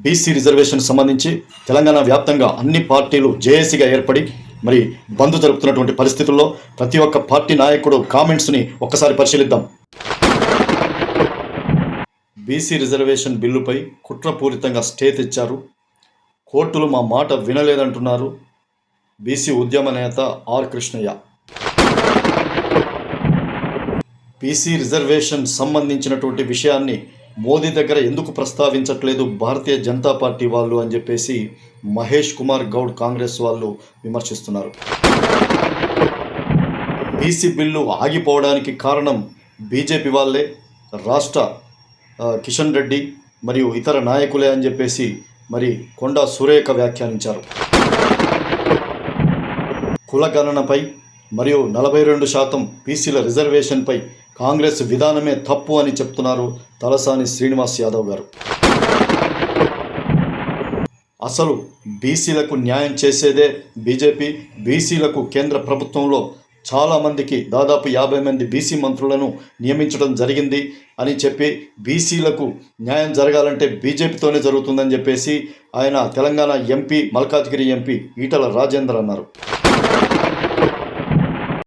BC reservation సంబంధించి తెలంగాణ వ్యాప్తంగా అన్ని పార్టీలు జేఏసీగా ఏర్పడి మరి బంద్ జరుపుతున్నటువంటి పరిస్థితుల్లో ప్రతి ఒక్క పార్టీ నాయకుడు కామెంట్స్ని ఒక్కసారి పరిశీలిద్దాం. బీసీ రిజర్వేషన్ బిల్లుపై కుట్రపూరితంగా స్టే తెచ్చారు. కోర్టులు మా మాట వినలేదంటున్నారు బీసీ ఉద్యమ నేత ఆర్ కృష్ణయ్య. బీసీ రిజర్వేషన్ సంబంధించినటువంటి విషయాన్ని మోదీ దగ్గర ఎందుకు ప్రస్తావించట్లేదు భారతీయ జనతా పార్టీ వాళ్ళు అని చెప్పేసి మహేష్ కుమార్ గౌడ్ కాంగ్రెస్ వాళ్ళు విమర్శిస్తున్నారు. బీసీ బిల్లు ఆగిపోవడానికి కారణం బీజేపీ వాళ్ళే, రాష్ట్ర కిషన్ రెడ్డి మరియు ఇతర నాయకులే అని చెప్పేసి మరి కొండా సురేఖ వ్యాఖ్యానించారు. కులగణనపై మరియు 42% బీసీల రిజర్వేషన్పై కాంగ్రెస్ విధానమే తప్పు అని చెప్తున్నారు తలసాని శ్రీనివాస్ యాదవ్ గారు. అసలు బీసీలకు న్యాయం చేసేదే బీజేపీ. బీసీలకు కేంద్ర ప్రభుత్వంలో చాలామందికి దాదాపు 50 మంది బీసీ మంత్రులను నియమించడం జరిగింది అని చెప్పి బీసీలకు న్యాయం జరగాలంటే బీజేపీతోనే జరుగుతుందని చెప్పేసి ఆయన తెలంగాణ ఎంపీ, మల్కాజ్గిరి ఎంపీ ఈటల రాజేందర్ అన్నారు.